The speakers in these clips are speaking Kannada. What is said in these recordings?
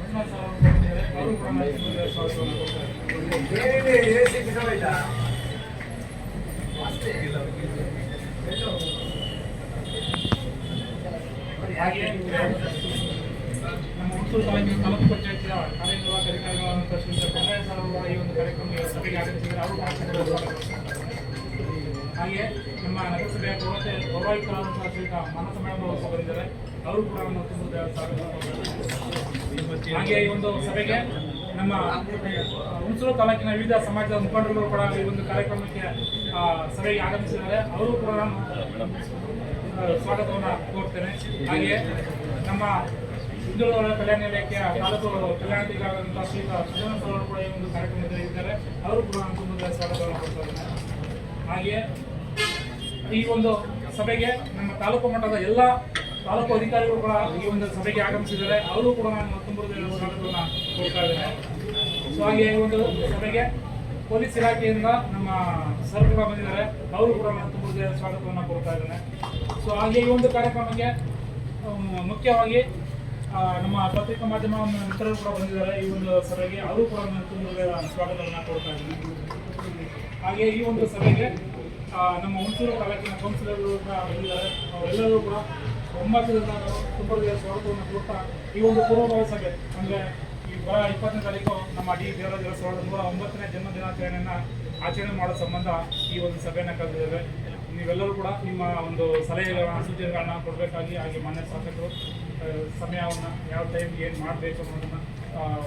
ಮಂಜುನಾಥ್ ಸರ್ ಅವರು ಬಂದಿದ್ದಾರೆ. ಅವರು ಕೂಡ ಸ್ವಾಗತವನ್ನು ಹಾಗೆ ನಮ್ಮ ಹುಣಸೂರು ತಾಲೂಕಿನ ತಾಲೂಕು ಪಂಚಾಯತಿಯ ಕಾರ್ಯನಿರ್ವಾಹಕ ಅಧಿಕಾರಿಗಳಾದಂಥ ಶ್ರೀ ಕನ್ನಡ ಸರ್ ಅವರು ಈ ಒಂದು ಕಾರ್ಯಕ್ರಮಕ್ಕೆ ಸಭೆಗೆ ಆಗಮಿಸಿದ್ದಾರೆ. ಅವರು ಹಾಗೆ ನಮ್ಮ ನಗರಸಭೆಯ ಪೌರಾಯುಕ್ತರಾದಂತಹ ಶ್ರೀಯುತ ಮಾನಸ ಮೇಡಮ್ ಅವರು ಬಂದಿದ್ದಾರೆ. ಅವರು ಕೂಡ ನಮ್ಮ ಹಾಗೆ ಈ ಒಂದು ಸಭೆಗೆ ನಮ್ಮ ಹುಣಸೂರು ತಾಲೂಕಿನ ವಿವಿಧ ಸಮಾಜದ ಮುಖಂಡರು ಕೂಡ ಈ ಒಂದು ಕಾರ್ಯಕ್ರಮಕ್ಕೆ ಸಭೆಗೆ ಆಗಮಿಸಿದ್ದಾರೆ. ಅವರು ಕೂಡ ನಾನು ಸ್ವಾಗತವನ್ನು ಕೋರ್ತೇನೆ. ಹಾಗೆ ನಮ್ಮ ಹಿಂದುಳಿದ ಕಲ್ಯಾಣ ಇಲಾಖೆಯ ತಾಲೂಕು ಕಲ್ಯಾಣಾಧಿಕಾರಿಯಾದಂತಹ ಶ್ರೀಯುತ ಸುಜನ ಸರ್ ಅವರು ಕೂಡ ಈ ಒಂದು ಕಾರ್ಯಕ್ರಮದಲ್ಲಿ ಇದ್ದಾರೆ. ಅವರು ಕೂಡ ನಾನು ತುಂಬ ಸ್ವಾಗತವನ್ನು ಕೋರ್ತಾ ಇದ್ದೇನೆ. ಹಾಗೆ ಈ ಒಂದು ಸಭೆಗೆ ನಮ್ಮ ತಾಲೂಕು ಮಟ್ಟದ ಎಲ್ಲ ತಾಲೂಕು ಅಧಿಕಾರಿಗಳು ಕೂಡ ಈ ಒಂದು ಸಭೆಗೆ ಆಗಮಿಸಿದ್ದಾರೆ. ಅವರು ಕೂಡ ನಾನು ತುಂಬ ಸ್ವಾಗತವನ್ನು ಕೋರ್ತಾ ಇದ್ದೇನೆ. ಸೊ ಹಾಗೆ ಈ ಒಂದು ಸಭೆಗೆ ಪೊಲೀಸ್ ಇಲಾಖೆಯಿಂದ ನಮ್ಮ ಸರ್ ಕೂಡ ಬಂದಿದ್ದಾರೆ. ಅವರು ಕೂಡ ನಾನು ತುಂಬ ಸ್ವಾಗತವನ್ನು ಕೋರ್ತಾ ಇದ್ದೇನೆ. ಸೊ ಹಾಗೆ ಈ ಒಂದು ಕಾರ್ಯಕ್ರಮಕ್ಕೆ ಮುಖ್ಯವಾಗಿ ನಮ್ಮ ಪತ್ರಿಕಾ ಮಾಧ್ಯಮ ಮಿತ್ರರು ಕೂಡ ಬಂದಿದ್ದಾರೆ. ಈ ಒಂದು ಸಭೆಗೆ ಅವರು ಕೂಡ ನಾನು ತುಂಬ ಸ್ವಾಗತವನ್ನು ಕೋರ್ತಾ ಇದ್ದೇನೆ. ಹಾಗೆ ಈ ಒಂದು ಸಭೆಗೆ ನಮ್ಮ ಹುಣಸೂರು ತಾಲೂಕಿನ ಕೌನ್ಸಿಲರ್ಗಳು ಕೂಡ ಬಂದಿದ್ದಾರೆ. ಅವರೆಲ್ಲರೂ ಕೂಡ ಒಮ್ಮತದಿಂದ ತುಂಬ ಸ್ವಾಗತವನ್ನು ಕೊಡ್ತಾ ಈ ಒಂದು ಪೂರ್ವಭಾವಿ ಸಭೆ ಅಂದರೆ ಈ ಬರ 20ನೇ ತಾರೀಕು ನಮ್ಮ ಡಿ ದೇವರಾಜ 109ನೇ ಜನ್ಮ ದಿನಾಚರಣೆಯನ್ನು ಆಚರಣೆ ಮಾಡೋ ಸಂಬಂಧ ಈ ಒಂದು ಸಭೆಯನ್ನು ಕರೆದಿದ್ದೇವೆ. ನೀವೆಲ್ಲರೂ ಕೂಡ ನಿಮ್ಮ ಒಂದು ಸಲಹೆಗಳನ್ನ ಸೂಚನೆಗಳನ್ನ ಕೊಡಬೇಕಾಗಿ, ಹಾಗೆ ಮಾನ್ಯ ಶಾಸಕರು ಸಮಯವನ್ನು ಯಾವ ಟೈಮ್ಗೆ ಏನು ಮಾಡಬೇಕು ಅನ್ನೋದನ್ನು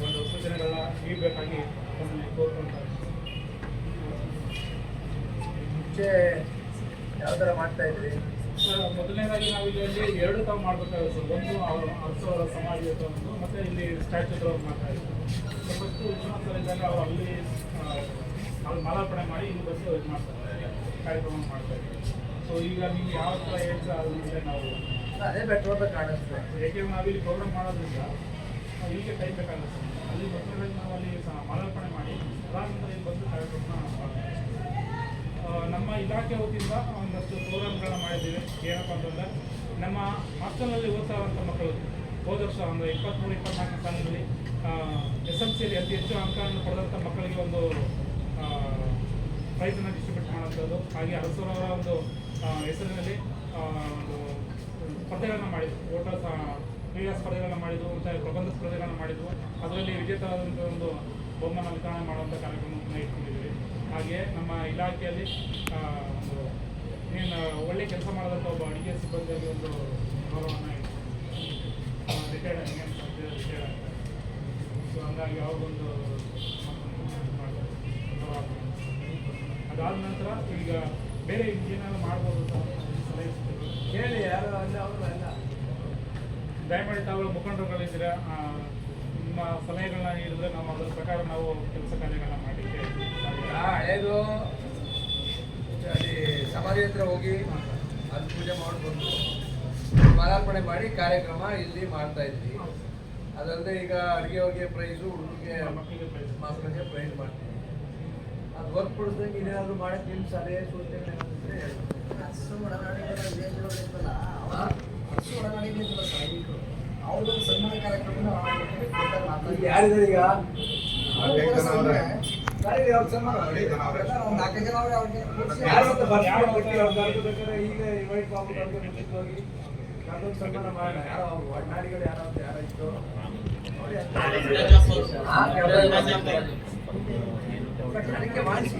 ಒಂದು ಸೂಚನೆಗಳನ್ನ ನೀಡಬೇಕಾಗಿ ಕೋರ್ಕೊಳ್ತಾರೆ. ಮುಂಚೆ ಯಾವ ಥರ ಮಾಡ್ತಾ ಇದ್ರಿ? ಮೊದಲನೇದಾಗಿ ನಾವು ಇಲ್ಲಿ ಎರಡು ತಾವು ಮಾಡಬೇಕಾಗುತ್ತೆ ಸರ್. ಒಂದು ಅರಸವರ ಸಮಾಜ ಒಂದು, ಮತ್ತು ಇಲ್ಲಿ ಸ್ಟ್ಯಾಚ್ಯೂ ಹತ್ರ ಮಾಡ್ತಾ ಇದ್ದೀವಿ. ಫಸ್ಟು ವಿಶ್ವನಾಥ್ ಸರ್ ಇದ್ದಾಗ ಅವರು ಅಲ್ಲಿ ಮಾಲಾರ್ಪಣೆ ಮಾಡಿ ಇಲ್ಲಿ ಬಸ್ ಇದು ಮಾಡ್ತಾರೆ, ಕಾರ್ಯಕ್ರಮ ಮಾಡ್ತಾ ಇದ್ದೀವಿ. ಸೊ ಈಗ ನೀವು ಯಾವ ಥರ ಹೇಳ್ತಾ ಅದರಿಂದ ನಾವು ಅದೇ ಬೆಟ್ರ್ ಅಂತ ಕಾಣಿಸ್ತದೆ. ಏಕೆಂದ್ರೆ ನಾವಿಲ್ಲಿ ಪ್ರೋಗ್ರಾಮ್ ಮಾಡೋದ್ರಿಂದ ಇಲ್ಲಿಗೆ ಟೈಮ್ ಬೇಕಾಗುತ್ತೆ. ಅಲ್ಲಿ ಮೊದಲನೇದಾಗಿ ನಾವು ಅಲ್ಲಿ ಮಾಲಾರ್ಪಣೆ ಮಾಡಿ ಅದಾದ ಇಲ್ಲಿ ಬಂದು ಕಾರ್ಯಕ್ರಮ ನಮ್ಮ ಇಲಾಖೆ ವತಿಯಿಂದ ಒಂದಷ್ಟು ಪ್ರೋಗ್ರಾಮ್ಗಳನ್ನ ಮಾಡಿದ್ದೀವಿ. ಏನಪ್ಪ ಅಂತಂದರೆ ನಮ್ಮ ಹಾಸ್ಟೆಲ್ನಲ್ಲಿ ಓದ್ತಾ ಇರುವಂಥ ಮಕ್ಕಳು ಹೋದ ವರ್ಷ ಒಂದು 23-24 ಸಾಲಿನಲ್ಲಿ SLCಯಲ್ಲಿ ಅತಿ ಹೆಚ್ಚು ಅಂಕಗಳನ್ನು ಪಡೆದಂಥ ಮಕ್ಕಳಿಗೆ ಒಂದು ಪ್ರೈಸನ್ನು ಡಿಸ್ಟ್ರಿಬ್ಯೂಟ್ ಮಾಡುವಂಥದ್ದು. ಹಾಗೆ ಅರಸರವರ ಒಂದು ಹೆಸರಿನಲ್ಲಿ ಒಂದು ಸ್ಪರ್ಧೆಗಳನ್ನು ಮಾಡಿದ್ವು. ಕ್ರೀಡಾ ಸ್ಪರ್ಧೆಗಳನ್ನು ಮಾಡಿದ್ವು, ಮತ್ತು ಪ್ರಬಂಧ ಸ್ಪರ್ಧೆಗಳನ್ನು ಮಾಡಿದ್ವು. ಅದರಲ್ಲಿ ವಿಜೇತರಾದಂಥ ಒಂದು ಬಹುಮಾನ ವಿತರಣೆ ಮಾಡುವಂಥ ಕಾರ್ಯಕ್ರಮವನ್ನು ಇಟ್ಕೊಂಡಿದ್ದೀವಿ. ಹಾಗೆ ನಮ್ಮ ಇಲಾಖೆಯಲ್ಲಿ ಒಂದು ಏನು ಒಳ್ಳೆ ಕೆಲಸ ಮಾಡಿದಂಥ ಒಬ್ಬ ಅಡುಗೆ ಸಿಬ್ಬಂದಿಗೆ ಒಂದು ಗೌರವವನ್ನು ರಿಟೈರ್ಡ್ ರಿಟೈರ್ಡ್. ಸೊ ಹಂಗಾಗಿ ಅವ್ರಿಗೊಂದು ಮಾಡ್ತಾರೆ. ಅದಾದ ನಂತರ ಈಗ ಬೇರೆ ಏನಾದ್ರು ಮಾಡ್ಬೋದು ಸಲಹೆ ಹೇಳಿ, ಯಾರು ಅಲ್ಲ ಅವರು ಎಲ್ಲ ದಯಮಾಡಿ ತಾವು ಮುಖಂಡರುಗಳಿದ್ದೀರ, ನಿಮ್ಮ ಸಲಹೆಗಳನ್ನ ನೀಡಿದ್ರೆ ನಾವು ಅದರ ಪ್ರಕಾರ ನಾವು ಕೆಲಸ ಕಾರ್ಯಗಳನ್ನ ಮಾಡಲಿಕ್ಕೆ ಹಳೇದು ಅಲ್ಲಿ ಸಮಾಧಿ ಹತ್ರ ಹೋಗಿ ಅಲ್ಲಿ ಪೂಜೆ ಮಾಡಿಕೊಂಡು ಮಾಲಾರ್ಪಣೆ ಮಾಡಿ ಕಾರ್ಯಕ್ರಮ ಇಲ್ಲಿ ಮಾಡ್ತಾ ಇದ್ವಿ. ಅದಲ್ಲದೆ ಈಗ ಅಡುಗೆ ಹೋಗಿ ಪ್ರೈಸು, ಹುಡುಗರಿಗೆ ಮಕ್ಕಳಿಗೆ ಪ್ರೈಸ್ ಮಾಡ್ತೀವಿ. ಅದು ಹೊರತುಪಡಿಸಿದಂಗೆ ಇದೇನಾದರೂ ಮಾಡೋಕ್ಕೆ ನಿಮ್ಮ ಸಲಹೆ ಸೂಚನೆ ಏನಾದ್ರೆ ಅವ್ರದ್ದು ಸನ್ಮಾನ ಕಾರ್ಯಕ್ರಮ ಯಾರಿದ್ದಾರೆ ಈಗ? ಈಗ ಇನ್ವೈಟ್ ಮಾಡ್ಬಿಟ್ಟು ಹೋಗಿ ಅದೊಂದು ಸನ್ಮಾನ ಮಾಡೋಣ. ಯಾರೋ ಒಡನಾಡಿಗಳು ಯಾರೋ ಇತ್ತು ಅದಕ್ಕೆ ಮಾಡಿಸಿ